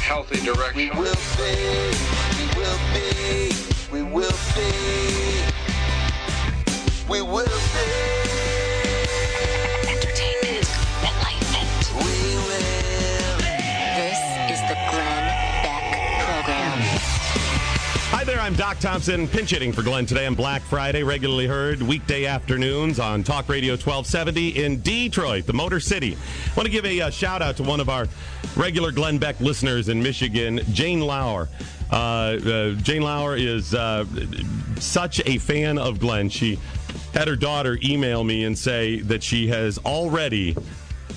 healthy direction. We will be, we will be, we will be, we will be. Entertainment, enlightenment. We will. This is the Glenn Beck Program. Hi there, I'm Doc Thompson, pinch hitting for Glenn today on Black Friday, regularly heard weekday afternoons on Talk Radio 1270 in Detroit, the Motor City. I want to give a shout out to one of our regular Glenn Beck listeners in Michigan, Jane Lauer. Jane Lauer is such a fan of Glenn. She had her daughter email me and say that she has already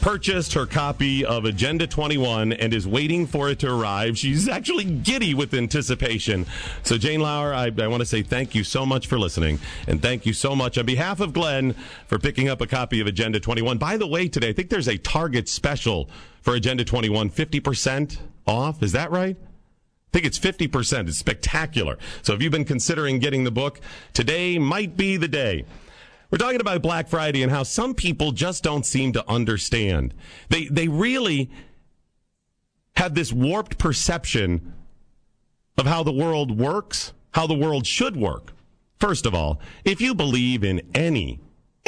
purchased her copy of Agenda 21 and is waiting for it to arrive. She's actually giddy with anticipation. So, Jane Lauer, I want to say thank you so much for listening, and thank you so much on behalf of Glenn for picking up a copy of Agenda 21. By the way, today, I think there's a Target special for Agenda 21, 50% off. Is that right? I think it's 50%. It's spectacular. So if you've been considering getting the book, today might be the day. We're talking about Black Friday and how some people just don't seem to understand. They really have this warped perception of how the world works, how the world should work. First of all, if you believe in any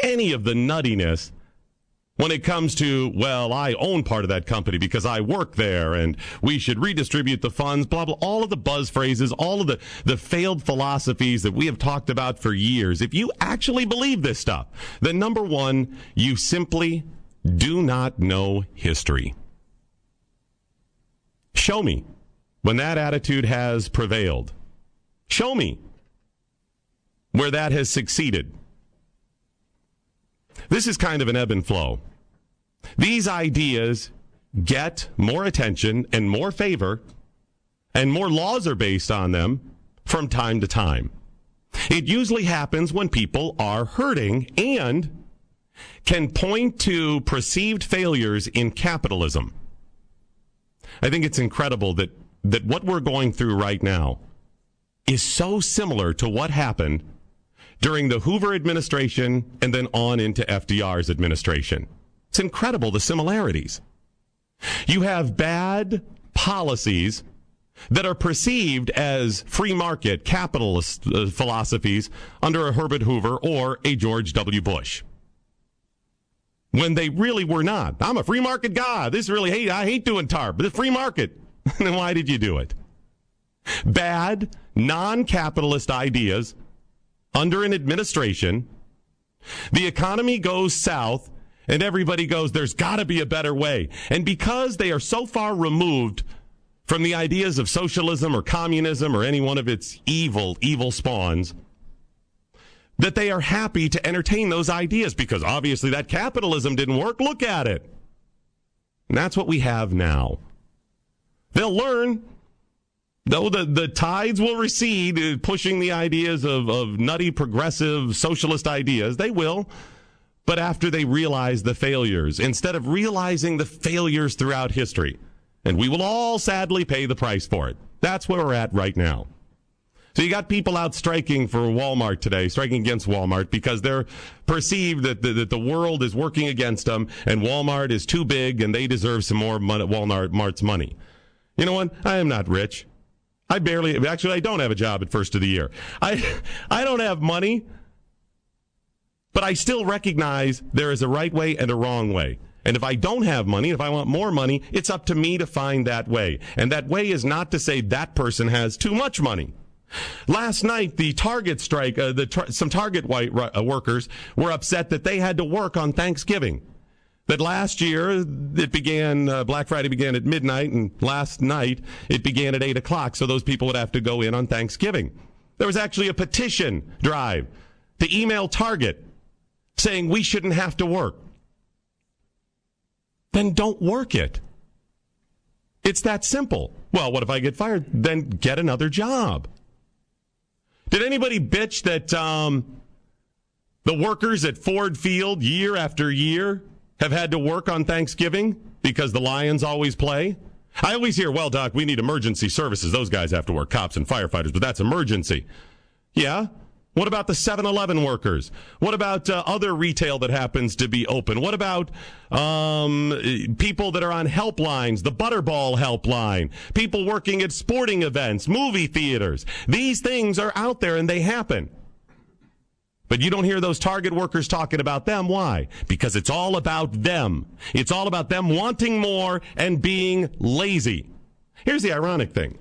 of the nuttiness when it comes to, well, I own part of that company because I work there and we should redistribute the funds, blah, blah, all of the buzz phrases, all of the failed philosophies that we have talked about for years. If you actually believe this stuff, then number one, you simply do not know history. Show me when that attitude has prevailed. Show me where that has succeeded. This is kind of an ebb and flow. These ideas get more attention and more favor, and more laws are based on them from time to time. It usually happens when people are hurting and can point to perceived failures in capitalism. I think it's incredible that what we're going through right now is so similar to what happened during the Hoover administration and then on into FDR's administration. It's incredible, the similarities. You have bad policies that are perceived as free market capitalist philosophies under a Herbert Hoover or a George W. Bush, when they really were not. I'm a free market guy. I hate doing TARP, but the free market. Then why did you do it? Bad, non-capitalist ideas under an administration. The economy goes south, and everybody goes, there's got to be a better way. And because they are so far removed from the ideas of socialism or communism or any one of its evil spawns, that they are happy to entertain those ideas because obviously that capitalism didn't work. Look at it. And that's what we have now. They'll learn. Though the tides will recede, pushing the ideas of nutty, progressive, socialist ideas, they will. But after they realize the failures, instead of realizing the failures throughout history, and we will all sadly pay the price for it. That's where we're at right now. So you got people out striking for Walmart today, striking against Walmart because they're perceived that the world is working against them and Walmart is too big and they deserve some more Walmart's money. You know what? I am not rich. I don't have a job at first of the year. I don't have money, but I still recognize there is a right way and a wrong way. And if I don't have money, if I want more money, it's up to me to find that way. And that way is not to say that person has too much money. Last night, the Target strike, some Target workers were upset that they had to work on Thanksgiving. That last year, Black Friday began at midnight, and last night, it began at 8 o'clock, so those people would have to go in on Thanksgiving. There was actually a petition drive to email Target saying we shouldn't have to work. Then don't work it. It's that simple. Well, what if I get fired? Then get another job. Did anybody bitch that the workers at Ford Field year after year have had to work on Thanksgiving because the Lions always play? I always hear, well, Doc, we need emergency services. Those guys have to work, cops and firefighters, but that's emergency. Yeah? What about the 7-Eleven workers? What about other retail that happens to be open? What about people that are on helplines, the Butterball helpline, people working at sporting events, movie theaters? These things are out there and they happen. But you don't hear those Target workers talking about them. Why? Because it's all about them. It's all about them wanting more and being lazy. Here's the ironic thing.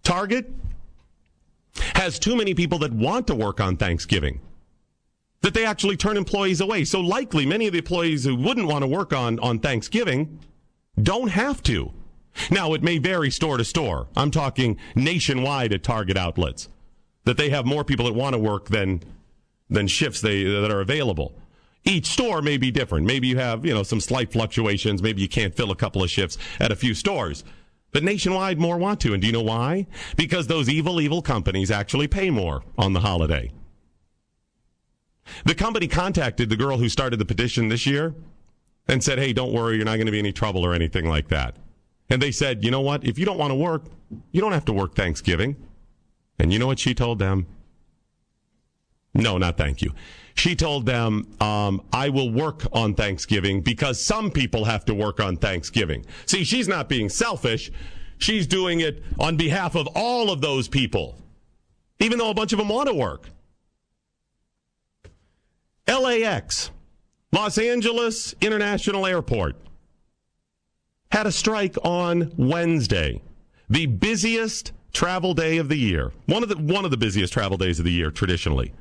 Target has too many people that want to work on Thanksgiving that they actually turn employees away. So likely many of the employees who wouldn't want to work on Thanksgiving don't have to. Now, it may vary store to store. I'm talking nationwide at Target outlets, that they have more people that want to work than shifts that are available. Each store may be different. Maybe you have, some slight fluctuations. Maybe you can't fill a couple of shifts at a few stores. But nationwide, more want to. And do you know why? Because those evil companies actually pay more on the holiday. The company contacted the girl who started the petition this year and said, hey, don't worry, you're not going to be in any trouble or anything like that. And they said, you know what? If you don't want to work, you don't have to work Thanksgiving. And you know what she told them? No, not thank you. She told them, I will work on Thanksgiving because some people have to work on Thanksgiving. See, she's not being selfish. She's doing it on behalf of all of those people, even though a bunch of them want to work. LAX, Los Angeles International Airport, had a strike on Wednesday, the busiest travel day of the year, one of the busiest travel days of the year traditionally.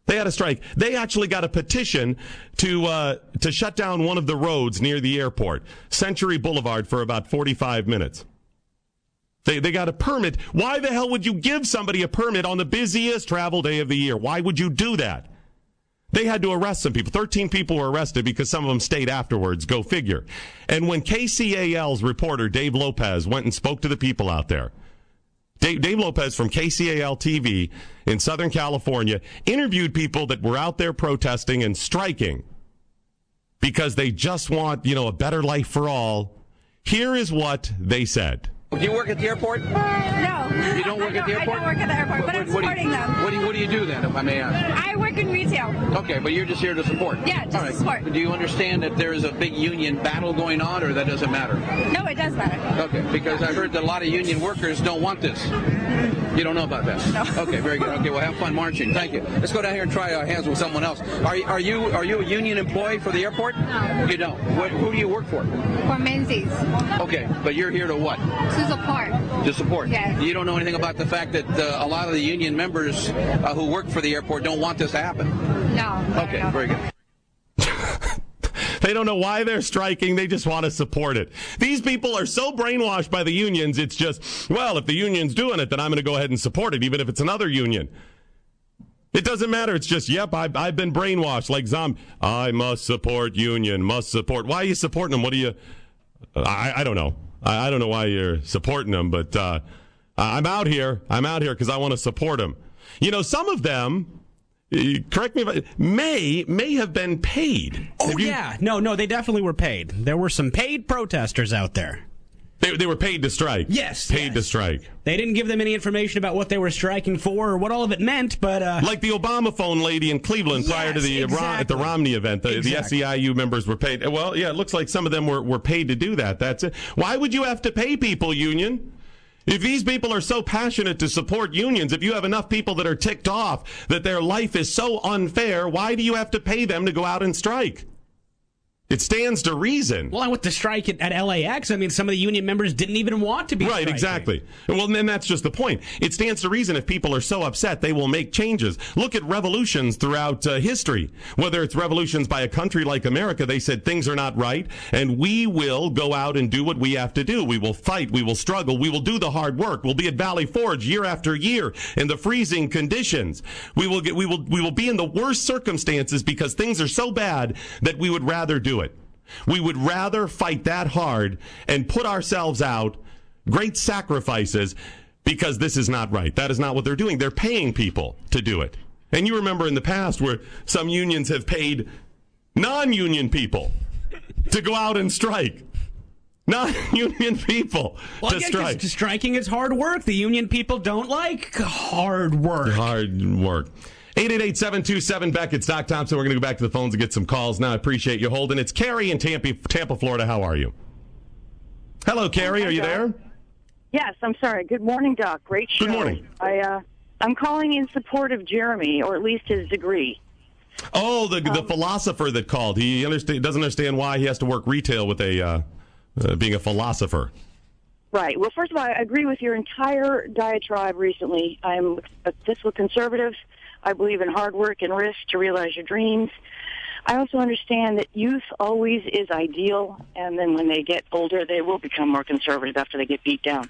They had a strike. They actually got a petition to shut down one of the roads near the airport, Century Boulevard, for about 45 minutes. They got a permit. Why the hell would you give somebody a permit on the busiest travel day of the year? Why would you do that? They had to arrest some people. 13 people were arrested because some of them stayed afterwards. Go figure. And when KCAL's reporter, Dave Lopez, went and spoke to the people out there, Dave Lopez from KCAL TV in Southern California interviewed people that were out there protesting and striking because they just want, a better life for all. Here is what they said. Do you work at the airport? No. You don't work at the airport? I don't work at the airport, but I'm supporting them. What do you do then, if I may ask? I work in retail. Okay, but you're just here to support? Yeah, just to support. Do you understand that there is a big union battle going on, or that doesn't matter? No, it does matter. Okay, because I heard that a lot of union workers don't want this. You don't know about that? No. Okay, very good. Okay, well, have fun marching. Thank you. Let's go down here and try our hands with someone else. Are you a union employee for the airport? No. You don't? Who do you work for? For Menzies. Okay, but you're here to what? To support. To support? Yes. You don't know anything about the fact that a lot of the union members who work for the airport don't want this to happen? No. Okay, very good. They don't know why they're striking. They just want to support it. These people are so brainwashed by the unions, it's just, well, if the union's doing it, then I'm going to go ahead and support it, even if it's another union. It doesn't matter. It's just, yep, I've been brainwashed like zombie. I must support union, must support. Why are you supporting them? What do you... I don't know. I don't know why you're supporting them, but I'm out here. I'm out here because I want to support them. Some of them... correct me if may have been paid. Oh, yeah. No, they definitely were paid. There were some paid protesters out there. They were paid to strike. Yes. Paid to strike. They didn't give them any information about what they were striking for or what all of it meant, but... like the Obama phone lady in Cleveland prior to the at the Romney event. The SEIU members were paid. Well, yeah, it looks like some of them were paid to do that. That's it. Why would you have to pay people, union? If these people are so passionate to support unions, if you have enough people that are ticked off that their life is so unfair, why do you have to pay them to go out and strike? It stands to reason. Well, with the strike at LAX, I mean, some of the union members didn't even want to be striking. Right, exactly. Well, then that's just the point. It stands to reason if people are so upset, they will make changes. Look at revolutions throughout history. Whether it's revolutions by a country like America, they said things are not right, and we will go out and do what we have to do. We will fight. We will struggle. We will do the hard work. We'll be at Valley Forge year after year in the freezing conditions. We will be in the worst circumstances because things are so bad that we would rather do it. We would rather fight that hard and put ourselves out, great sacrifices, because this is not right. That is not what they're doing. They're paying people to do it. And you remember in the past where some unions have paid non-union people to go out and strike. non-union people to strike. Striking is hard work. The union people don't like hard work. Hard work. 888-727-BECK. It's Doc Thompson. We're going to go back to the phones and get some calls now. I appreciate you holding. It's Carrie in Tampa, Florida. How are you? Hello, Carrie. Are you there? Yes, I'm sorry. Good morning, Doc. Great show. Good morning. I'm calling in support of Jeremy, or at least his degree. Oh, the philosopher that called. He doesn't understand why he has to work retail with being a philosopher. Right. Well, first of all, I agree with your entire diatribe recently. I'm a fiscal conservative. I believe in hard work and risk to realize your dreams. I also understand that youth always is ideal, and then when they get older, they will become more conservative after they get beat down.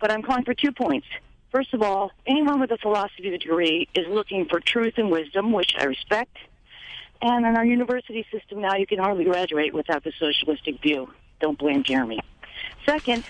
But I'm calling for 2 points. First of all, anyone with a philosophy degree is looking for truth and wisdom, which I respect. And in our university system now, you can hardly graduate without the socialistic view. Don't blame Jeremy. Second...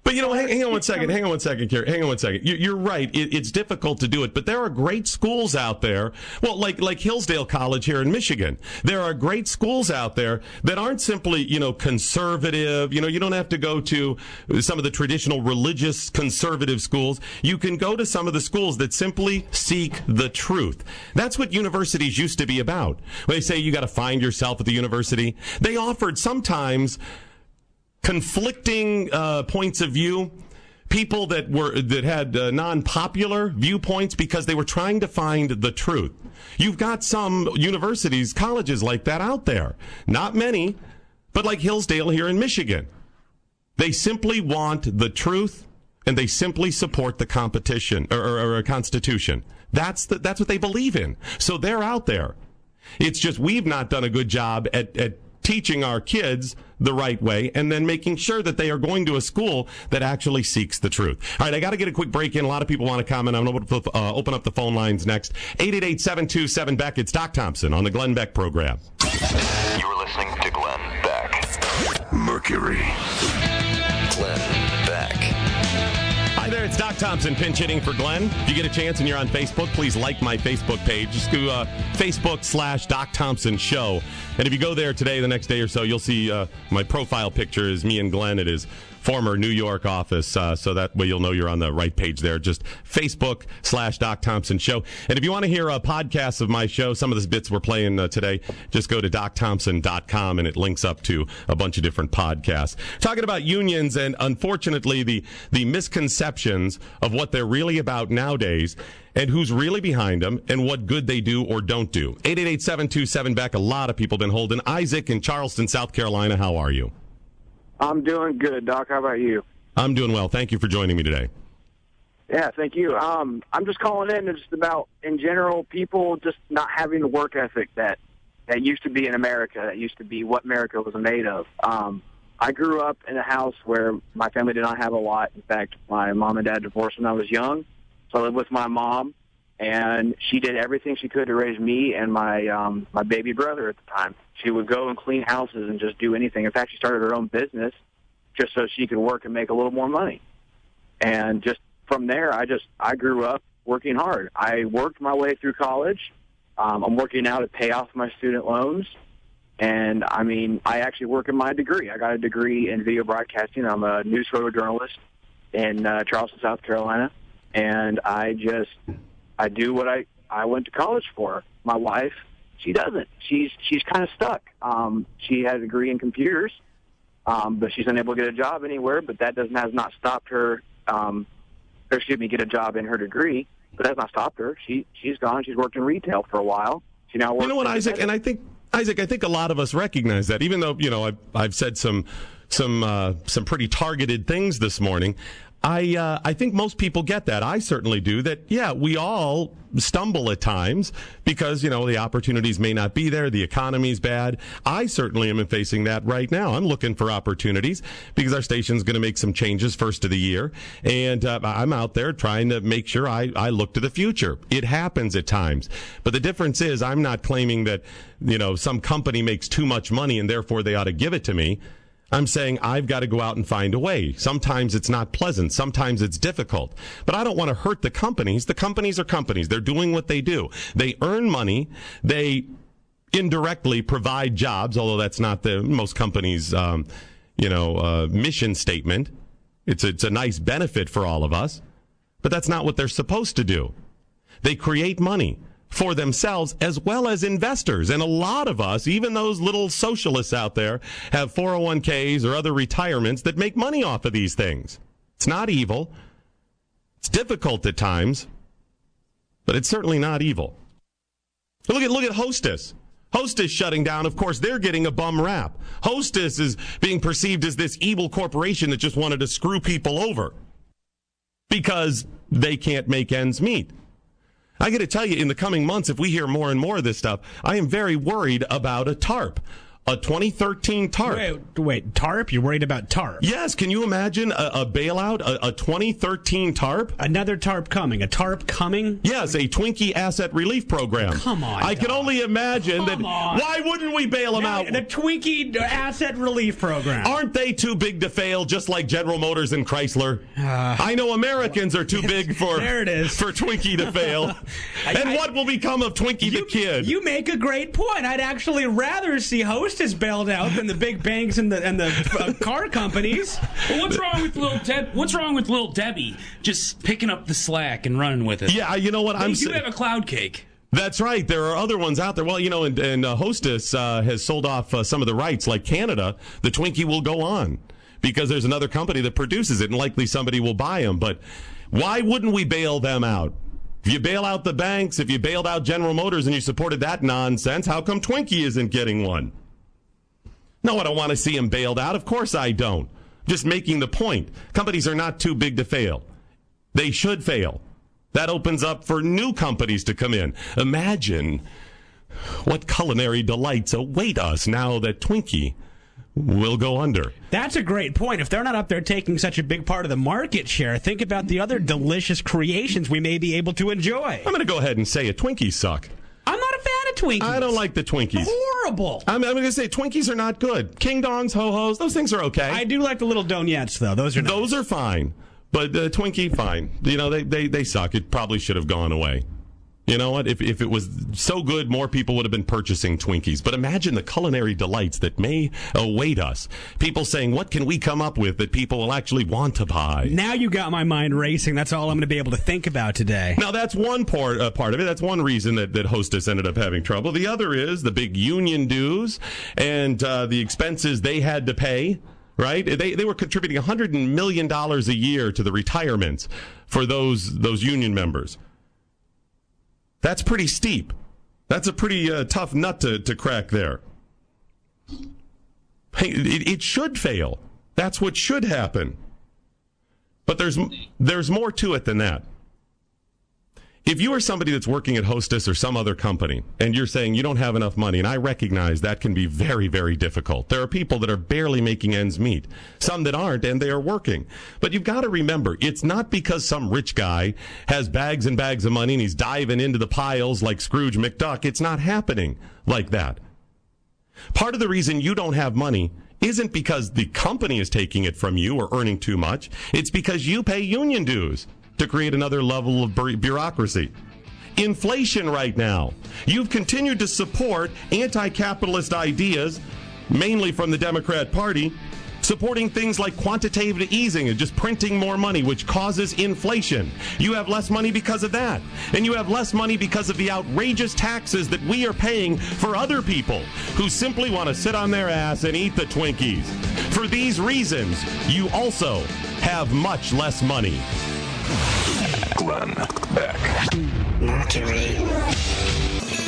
But, hang on one second, Carrie. Hang on one second. You're right. It's difficult to do it, but there are great schools out there. Well, like Hillsdale College here in Michigan. There are great schools out there that aren't simply, conservative. You don't have to go to some of the traditional religious conservative schools. You can go to some of the schools that simply seek the truth. That's what universities used to be about. When they say you got to find yourself at the university, they offered sometimes conflicting points of view, people that had non-popular viewpoints because they were trying to find the truth. You've got some universities, colleges like that out there. Not many, but like Hillsdale here in Michigan. They simply want the truth, and they simply support the competition or Constitution. That's what they believe in. So they're out there. It's just we've not done a good job at teaching our kids the right way and then making sure that they are going to a school that actually seeks the truth. All right, I got to get a quick break in. A lot of people want to comment. I'm going to open up the phone lines next. 888-727-BECK. It's Doc Thompson on the Glenn Beck program. You're listening to Glenn Beck. Mercury. Glenn Beck. Hi there, it's Doc Thompson pinch hitting for Glenn. If you get a chance and you're on Facebook, please like my Facebook page. Just do Facebook/Doc Thompson Show. And if you go there today, the next day or so, you'll see my profile picture is me and Glenn at his former New York office. So that way you'll know you're on the right page there. Just Facebook/Doc Thompson Show. And if you want to hear podcasts of my show, some of the bits we're playing today, just go to DocThompson.com and it links up to a bunch of different podcasts. Talking about unions and unfortunately the misconceptions of what they're really about nowadays and who's really behind them and what good they do or don't do. 888-727-BECK. A lot of people been holding. Isaac in Charleston, South Carolina. How are you? I'm doing good, Doc. How about you? I'm doing well. Thank you for joining me today. Yeah, thank you. I'm just calling in just about, in general, people just not having the work ethic that used to be in America, that used to be what America was made of. I grew up in a house where my family did not have a lot. In fact, my mom and dad divorced when I was young, so I lived with my mom, and she did everything she could to raise me and my baby brother at the time. She would go and clean houses and just do anything. In fact, she started her own business just so she could work and make a little more money. And just from there, I grew up working hard. I worked my way through college. I'm working now to pay off my student loans. And, I actually work in my degree. I got a degree in video broadcasting. I'm a news photojournalist in Charleston, South Carolina. And I do what I went to college for. My wife, she doesn't. She's kind of stuck. She has a degree in computers, but she's unable to get a job anywhere. But that has not stopped her. Get a job in her degree. But that has not stopped her. She's gone. She's worked in retail for a while. She now works. You know what, Isaac? And I think a lot of us recognize that. Even though I've said some pretty targeted things this morning. I think most people get that. I certainly do. That, yeah, we all stumble at times because, the opportunities may not be there. The economy's bad. I certainly am facing that right now. I'm looking for opportunities because our station's going to make some changes first of the year. And I'm out there trying to make sure I look to the future. It happens at times. But the difference is I'm not claiming that, some company makes too much money and therefore they ought to give it to me. I'm saying I've got to go out and find a way. Sometimes it's not pleasant. Sometimes it's difficult. But I don't want to hurt the companies. The companies are companies. They're doing what they do. They earn money. They indirectly provide jobs, although that's not most companies, mission statement. It's a nice benefit for all of us, but that's not what they're supposed to do. They create money for themselves as well as investors. And a lot of us, even those little socialists out there, have 401ks or other retirements that make money off of these things. It's not evil. It's difficult at times, but it's certainly not evil. Look at Hostess. Hostess shutting down. Of course, they're getting a bum rap. Hostess is being perceived as this evil corporation that just wanted to screw people over because they can't make ends meet. I got to tell you, in the coming months, if we hear more and more of this stuff, I am very worried about a TARP. A 2013 TARP. Wait, TARP? You're worried about TARP? Yes. Can you imagine a bailout, a 2013 TARP? Another TARP coming. A TARP coming? Yes, a Twinkie Asset Relief Program. Come on. I can only imagine that. Why wouldn't we bail them out? The Twinkie Asset Relief Program. Aren't they too big to fail, just like General Motors and Chrysler? I know Americans are too big for Twinkie to fail. And what will become of Twinkie the Kid? You make a great point. I'd actually rather see Hostess bailed out than the big banks and the car companies. Well, what's wrong with Little Debbie just picking up the slack and running with it? Yeah, you know what? You have a cloud cake. That's right. There are other ones out there. Well, and Hostess has sold off some of the rights, like Canada. The Twinkie will go on because there's another company that produces it, and likely somebody will buy them. But why wouldn't we bail them out? If you bail out the banks, if you bailed out General Motors and you supported that nonsense, how come Twinkie isn't getting one? No, I don't want to see them bailed out. Of course I don't. Just making the point. Companies are not too big to fail. They should fail. That opens up for new companies to come in. Imagine what culinary delights await us now that Twinkie will go under. That's a great point. If they're not up there taking such a big part of the market share, think about the other delicious creations we may be able to enjoy. I'm going to go ahead and say it. Twinkies suck. I'm not a fan of Twinkies. I don't like the Twinkies. Horrible. I'm going to say Twinkies are not good. King Dongs, Ho-Hos, those things are okay. I do like the little donuts, though. Those are nice. Those are fine. But Twinkie, fine. They suck. It probably should have gone away. You know what? If it was so good, more people would have been purchasing Twinkies. But imagine the culinary delights that may await us. People saying, what can we come up with that people will actually want to buy? Now you got my mind racing. That's all I'm going to be able to think about today. Now, that's one part of it. That's one reason that Hostess ended up having trouble. The other is the big union dues and the expenses they had to pay. Right? They were contributing $100 million a year to the retirements for those union members. That's pretty steep. That's a pretty tough nut to crack there. Hey, it should fail. That's what should happen. But there's more to it than that. If you are somebody that's working at Hostess or some other company and you're saying you don't have enough money, and I recognize that can be very, very difficult. There are people that are barely making ends meet, some that aren't, and they are working. But you've got to remember, it's not because some rich guy has bags and bags of money and he's diving into the piles like Scrooge McDuck. It's not happening like that. Part of the reason you don't have money isn't because the company is taking it from you or earning too much. It's because you pay union dues to create another level of bureaucracy. Inflation right now. You've continued to support anti-capitalist ideas, mainly from the Democrat Party, supporting things like quantitative easing and just printing more money, which causes inflation. You have less money because of that. And you have less money because of the outrageous taxes that we are paying for other people who simply want to sit on their ass and eat the Twinkies. For these reasons, you also have much less money. Glenn Beck. Mercury.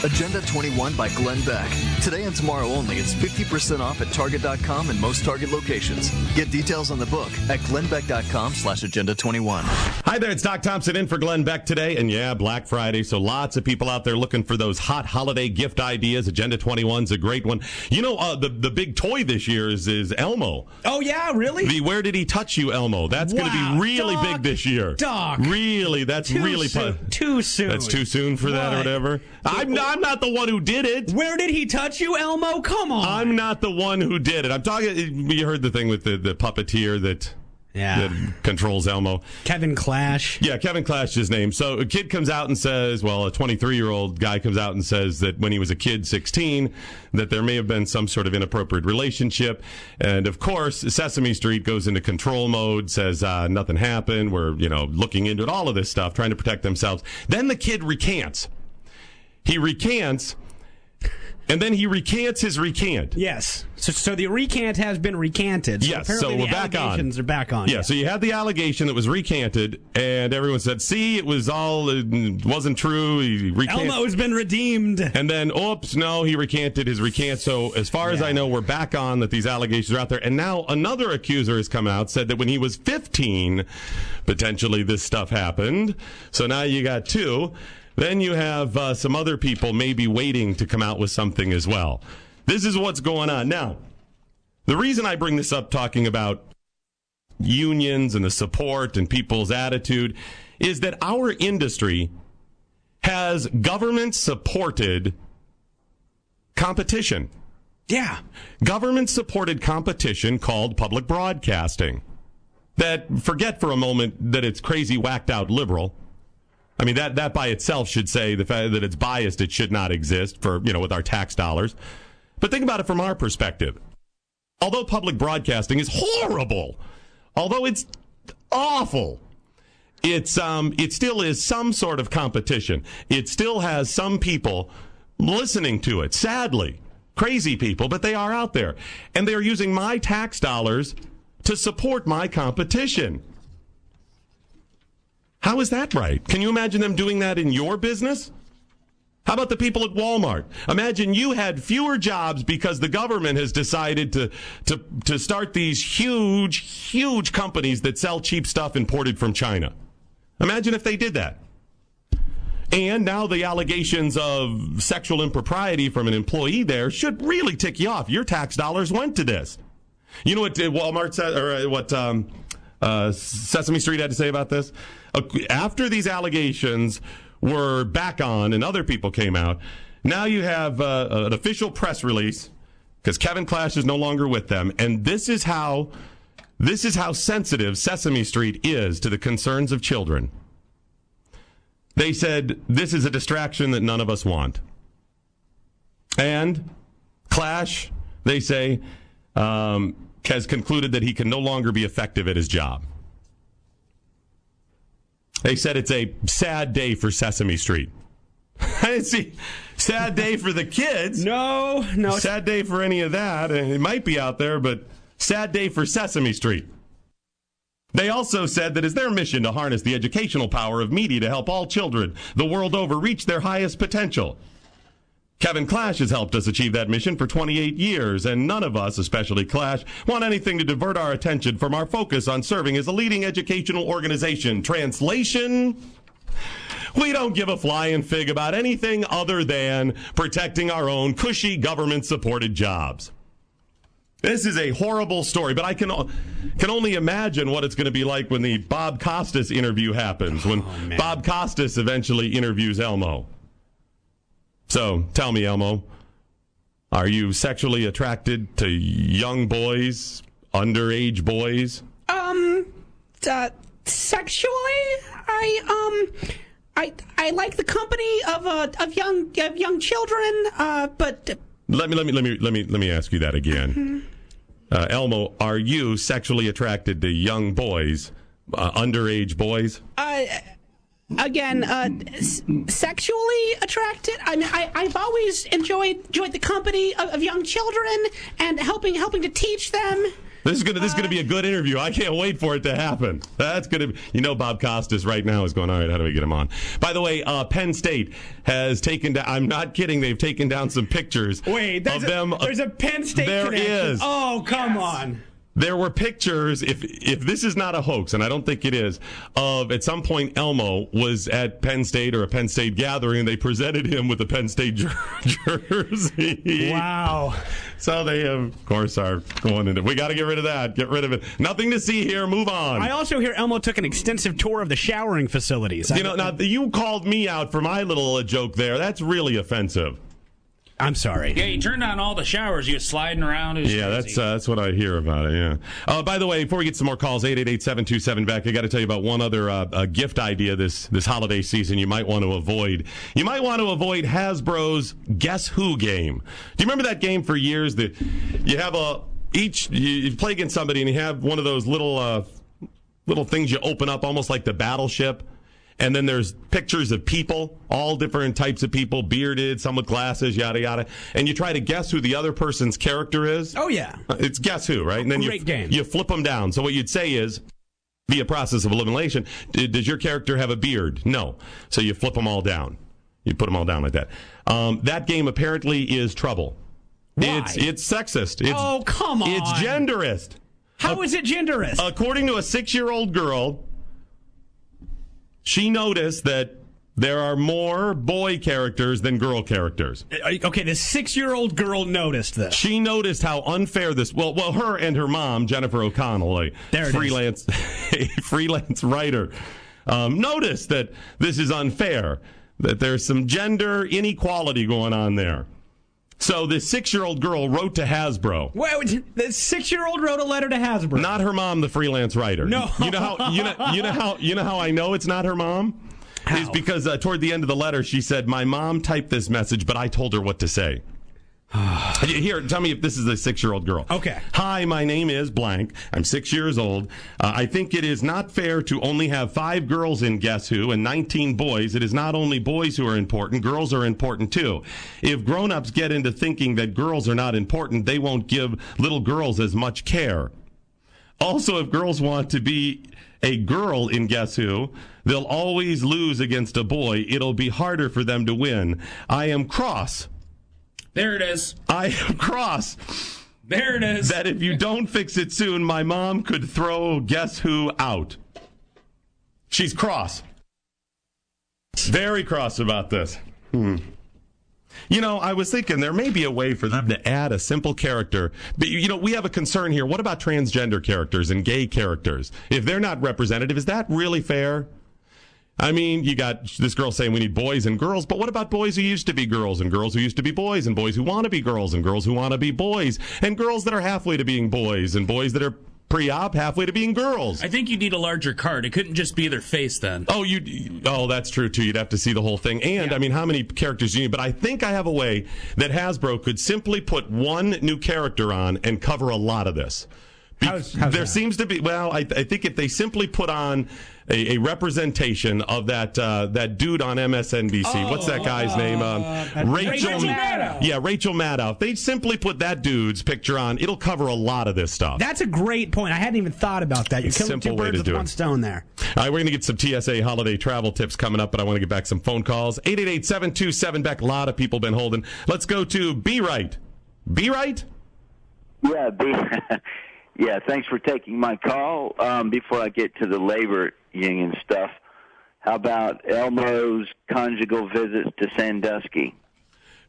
Agenda 21 by Glenn Beck. Today and tomorrow only, it's 50% off at Target.com and most Target locations. Get details on the book at glennbeck.com/agenda21. Hi there, it's Doc Thompson in for Glenn Beck today. And yeah, Black Friday, so lots of people out there looking for those hot holiday gift ideas. Agenda 21's a great one. You know, the big toy this year is Elmo. Oh, yeah, really? The Where Did He Touch You, Elmo. That's going to be really big this year. Doc. Really, that's really fun. Too soon. That's too soon for that or whatever. I'm not the one who did it. Where did he touch you, Elmo? Come on. I'm not the one who did it. I'm talking. You heard the thing with the puppeteer that Yeah. that controls Elmo. Kevin Clash. Yeah, Kevin Clash is his name. So a kid comes out and says, well, a 23-year-old guy comes out and says that when he was a kid, 16, that there may have been some sort of inappropriate relationship. And, of course, Sesame Street goes into control mode, says nothing happened. We're, looking into it, all of this stuff, trying to protect themselves. Then the kid recants. He recants. And then he recants his recant. Yes. So the recant has been recanted. So yes, so we're back on. Allegations are back on. Yeah, so you had the allegation that was recanted, and everyone said, see, it wasn't true. He recanted. Elmo has been redeemed. And then, oops, no, he recanted his recant. So as far as I know, we're back on that these allegations are out there. And now another accuser has come out, said that when he was 15, potentially this stuff happened. So now you got two. Then you have some other people maybe waiting to come out with something as well. This is what's going on. Now, the reason I bring this up talking about unions and the support and people's attitude is that our industry has government-supported competition. Yeah. Government-supported competition called public broadcasting. That, forget for a moment that it's crazy, whacked-out liberal. I mean, that by itself should say the fact that it's biased, it should not exist for, with our tax dollars. But think about it from our perspective. Although public broadcasting is horrible, although it's awful, it still is some sort of competition. It still has some people listening to it, sadly. Crazy people, but they are out there. And they are using my tax dollars to support my competition. How is that right? Can you imagine them doing that in your business? How about the people at Walmart? Imagine you had fewer jobs because the government has decided to start these huge companies that sell cheap stuff imported from China. Imagine if they did that. And now the allegations of sexual impropriety from an employee there should really tick you off. Your tax dollars went to this. You know what Walmart said, or what Sesame Street had to say about this? After these allegations were back on and other people came out, now you have an official press release because Kevin Clash is no longer with them, and this is how sensitive Sesame Street is to the concerns of children. They said this is a distraction that none of us want. And Clash, they say, has concluded that he can no longer be effective at his job. They said it's a sad day for Sesame Street. I didn't see sad day for the kids. No. Sad day for any of that. It might be out there, but sad day for Sesame Street. They also said that it's their mission to harness the educational power of media to help all children the world over reach their highest potential. Kevin Clash has helped us achieve that mission for 28 years, and none of us, especially Clash, want anything to divert our attention from our focus on serving as a leading educational organization. Translation: we don't give a flying fig about anything other than protecting our own cushy government-supported jobs. This is a horrible story, but I can only imagine what it's going to be like when the Bob Costas interview happens, when Bob Costas eventually interviews Elmo. So, tell me, Elmo, are you sexually attracted to young boys, underage boys? Sexually, I like the company of young children, but Let me ask you that again. Elmo, are you sexually attracted to young boys, underage boys? Again, sexually attracted. I mean, I've always enjoyed the company of young children and helping to teach them. This is gonna be a good interview. I can't wait for it to happen. That's gonna be, Bob Costas right now is going, all right, how do we get him on? By the way, Penn State has taken down, I'm not kidding, they've taken down some pictures of them. There's a Penn State there connection. Is. Oh, come on. There were pictures, if this is not a hoax, and I don't think it is, of at some point Elmo was at Penn State or a Penn State gathering, and they presented him with a Penn State jersey. Wow. So they, of course, are going into, we got to get rid of that. Get rid of it. Nothing to see here. Move on. I also hear Elmo took an extensive tour of the showering facilities. Now, you called me out for my little joke there. That's really offensive. I'm sorry. Yeah, he turned on all the showers. He was sliding around. Yeah, that's what I hear about it, yeah. By the way, before we get some more calls, 888-727-BECK, I got to tell you about one other gift idea this holiday season you might want to avoid. You might want to avoid Hasbro's Guess Who game. Do you remember that game for years? You have you play against somebody and you have one of those little things you open up almost like the battleship. And then there's pictures of people, all different types of people, bearded, some with glasses, yada, yada. And you try to guess who the other person's character is. Oh, yeah. It's Guess Who, right? And then Great game. You flip them down. So what you'd say is, via process of elimination, does your character have a beard? No. So you flip them all down. You put them all down like that. That game apparently is trouble. Why? It's sexist. Oh, come on. It's genderist. How is it genderist? According to a 6-year-old girl, she noticed that there are more boy characters than girl characters. Okay, the 6-year-old girl noticed this. She noticed how unfair this. Well, her and her mom, Jennifer O'Connell, a freelance writer, noticed that this is unfair. That there's some gender inequality going on there. So this 6-year-old girl wrote to Hasbro. Wait, the 6-year-old wrote a letter to Hasbro. Not her mom, the freelance writer. No. You know how I know it's not her mom? How? Is because toward the end of the letter she said, "My mom typed this message, but I told her what to say." Here, tell me if this is a 6-year-old girl. Okay. Hi, my name is blank. I'm 6 years old. I think it is not fair to only have 5 girls in Guess Who and 19 boys. It is not only boys who are important, girls are important too. If grown-ups get into thinking that girls are not important, they won't give little girls as much care. Also, if girls want to be a girl in Guess Who, they'll always lose against a boy. It'll be harder for them to win. I am cross. There it is. I am cross. There it is. That if you don't fix it soon, my mom could throw Guess Who out. She's cross. Very cross about this. You know, I was thinking there may be a way for them to add a simple character. But, you know, we have a concern here. What about transgender characters and gay characters? If they're not representative, is that really fair? I mean, you got this girl saying we need boys and girls, but what about boys who used to be girls and girls who used to be boys and boys who want to be girls and girls who want to be boys and girls that are halfway to being boys and boys that are pre-op halfway to being girls? I think you need a larger card. It couldn't just be their face then. Oh, that's true too. You'd have to see the whole thing. And, I mean, how many characters do you need? But I think I have a way that Hasbro could simply put one new character on and cover a lot of this. How's that? Seems to be, well, I think if they simply put on a representation of that dude on MSNBC. What's that guy's name? Rachel Maddow. Yeah, Rachel Maddow. If they simply put that dude's picture on, it'll cover a lot of this stuff. That's a great point. I hadn't even thought about that. You're killing 2 birds with 1 stone there. All right, we're going to get some TSA holiday travel tips coming up, but I want to get back some phone calls. 888-727-BECK. A lot of people been holding. Let's go to Be Right. Be Right? Yeah, Yeah, thanks for taking my call. Before I get to the labor union stuff, how about Elmo's conjugal visits to Sandusky?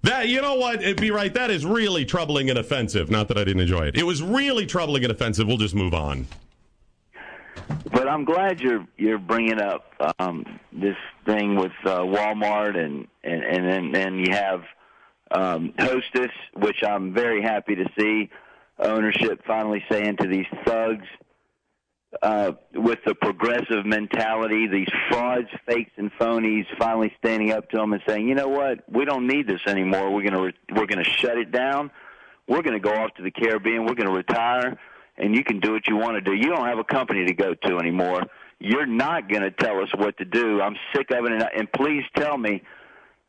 That, you know what, Be Right, that is really troubling and offensive. Not that I didn't enjoy it. It was really troubling and offensive. We'll just move on. But I'm glad you're bringing up this thing with Walmart and then you have Hostess, which I'm very happy to see. Ownership finally saying to these thugs with the progressive mentality, these frauds, fakes, and phonies, finally standing up to them and saying, you know what, we don't need this anymore. We're gonna shut it down. We're gonna go off to the Caribbean. We're gonna retire, and you can do what you want to do. You don't have a company to go to anymore. You're not gonna tell us what to do. I'm sick of it, and please tell me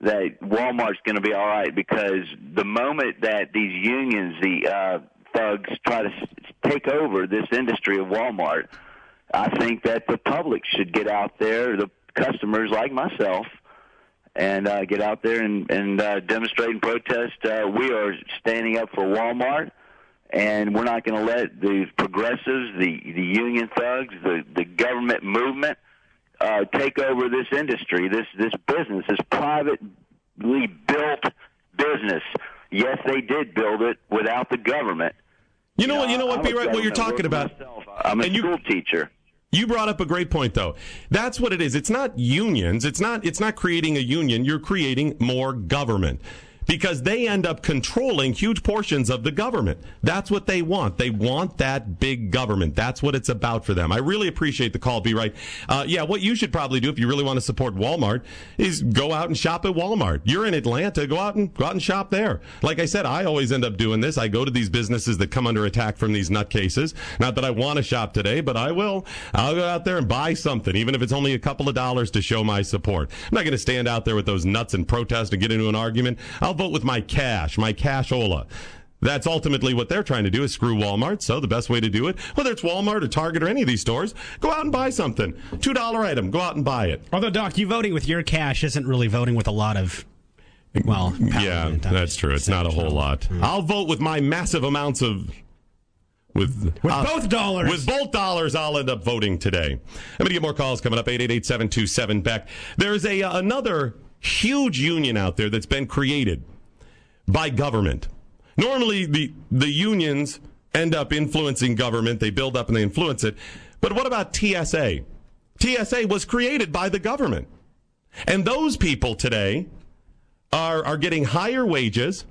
that Walmart's going to be all right, because the moment that these unions, the thugs, try to take over this industry of Walmart, I think that the public should get out there, the customers like myself, and get out there and demonstrate and protest. We are standing up for Walmart, and we're not going to let the progressives, the union thugs, the government movement take over this industry, this business, this privately built business. Yes, they did build it without the government. You know what, Be Right, what you're talking about. I'm a school teacher. You brought up a great point, though. That's what it is. It's not unions. It's not creating a union. You're creating more government. because they end up controlling huge portions of the government. That's what they want. They want that big government. That's what it's about for them. I really appreciate the call, Be Right. What you should probably do if you really want to support Walmart is go out and shop at Walmart. You're in Atlanta, go out and shop there. Like I said, I always end up doing this. I go to these businesses that come under attack from these nutcases. Not that I want to shop today, but I will. I'll go out there and buy something, even if it's only a couple of dollars to show my support. I'm not going to stand out there with those nuts and protest and get into an argument. I'll vote with my cashola. That's ultimately what they're trying to do, is screw Walmart. So the best way to do it, whether it's Walmart or Target or any of these stores, go out and buy something. $2 item, go out and buy it. Although, Doc, you voting with your cash isn't really voting with a lot of, yeah, that's true. It's not a whole lot. I'll vote with my massive amounts of... With both dollars. With both dollars, I'll end up voting today. I'm going to get more calls coming up, 888-727-BECK. There's another huge union out there that's been created by government. Normally, the unions end up influencing government. They build up and they influence it. But what about TSA? TSA was created by the government. And those people today are getting higher wages.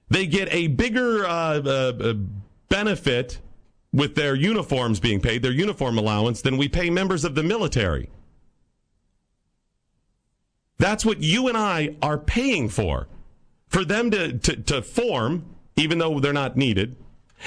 They get a bigger benefit with their uniforms being paid, their uniform allowance, than we pay members of the military. That's what you and I are paying for them to form, even though they're not needed,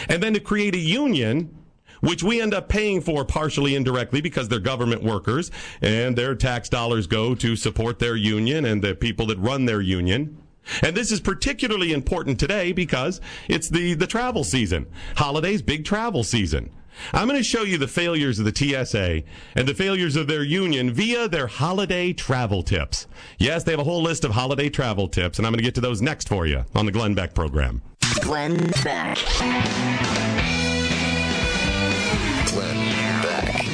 and then to create a union, which we end up paying for partially indirectly because they're government workers, and their tax dollars go to support their union and the people that run their union. And this is particularly important today because it's the travel season. Holidays, big travel season. I'm going to show you the failures of the TSA and the failures of their union via their holiday travel tips. Yes, they have a whole list of holiday travel tips, and I'm going to get to those next for you on the Glenn Beck program. Glenn Beck. Glenn Beck.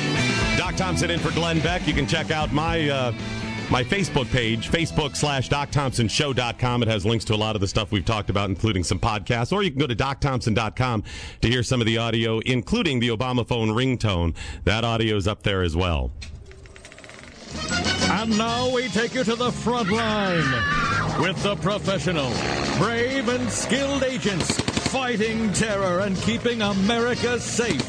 Doc Thompson in for Glenn Beck. You can check out my Facebook page, Facebook.com/DocThompsonShow.com. It has links to a lot of the stuff we've talked about, including some podcasts. Or you can go to DocThompson.com to hear some of the audio, including the Obama phone ringtone. That audio is up there as well. And now we take you to the front line with the professional, brave and skilled agents fighting terror and keeping America safe.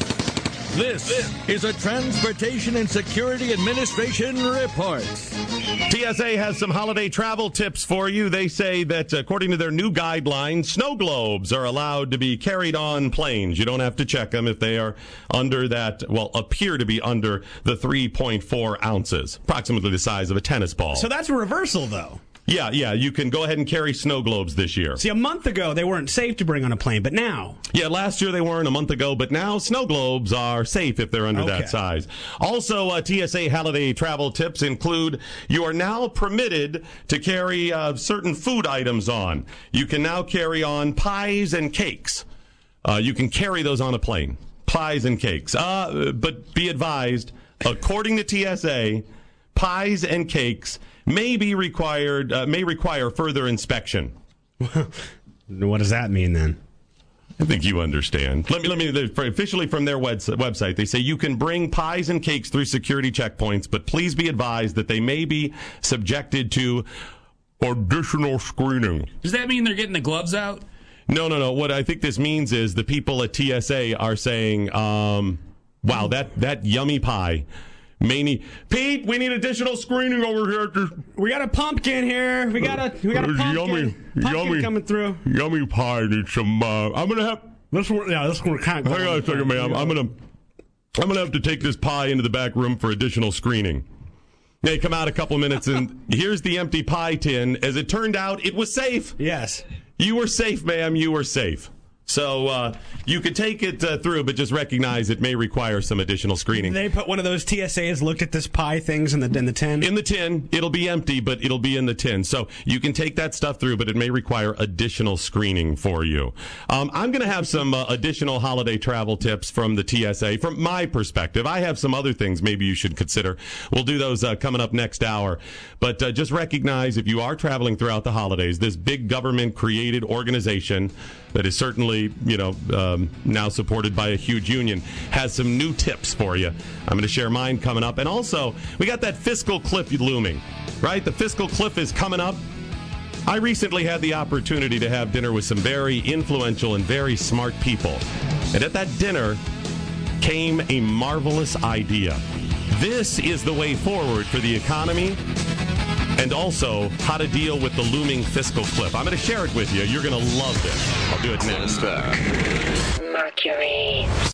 This is a Transportation and Security Administration report. TSA has some holiday travel tips for you. They say that according to their new guidelines, snow globes are allowed to be carried on planes. You don't have to check them if they are under that, appear to be under the 3.4 ounces, approximately the size of a tennis ball. So that's a reversal, though. Yeah, you can go ahead and carry snow globes this year. See, a month ago, they weren't safe to bring on a plane, but now... Yeah, last year they weren't, a month ago, but now snow globes are safe if they're under that size. Also, TSA holiday travel tips include you are now permitted to carry certain food items on. You can now carry on pies and cakes. You can carry those on a plane, pies and cakes. But be advised, according to TSA, pies and cakes may require further inspection. What does that mean then? I think you understand. Let me officially from their website, they say you can bring pies and cakes through security checkpoints, but please be advised that they may be subjected to additional screening. Does that mean they're getting the gloves out? No. What I think this means is the people at TSA are saying, wow, that yummy pie. Pete, we need additional screening over here. We got a pumpkin here. We got a pumpkin. Pumpkin coming through. Yummy pie needs some. I'm gonna have. This one kind of. Hang on a second, ma'am. I'm gonna have to take this pie into the back room for additional screening. They come out a couple minutes, and here's the empty pie tin. As it turned out, it was safe. Yes, you were safe, ma'am. You were safe. So you could take it through, but just recognize it may require some additional screening. They put one of those TSAs looked at this pie things in the tin? In the tin. It'll be empty, but it'll be in the tin. So you can take that stuff through, but it may require additional screening for you. I'm going to have some additional holiday travel tips from the TSA. From my perspective, I have some other things maybe you should consider. We'll do those coming up next hour. But just recognize if you are traveling throughout the holidays, this big government-created organization that is certainly, now supported by a huge union, has some new tips for you. I'm going to share mine coming up. And also, we got that fiscal cliff looming, right? The fiscal cliff is coming up. I recently had the opportunity to have dinner with some very influential and very smart people. And at that dinner came a marvelous idea. This is the way forward for the economy and also how to deal with the looming fiscal cliff. I'm going to share it with you. You're going to love this. I'll do it next. Mercury.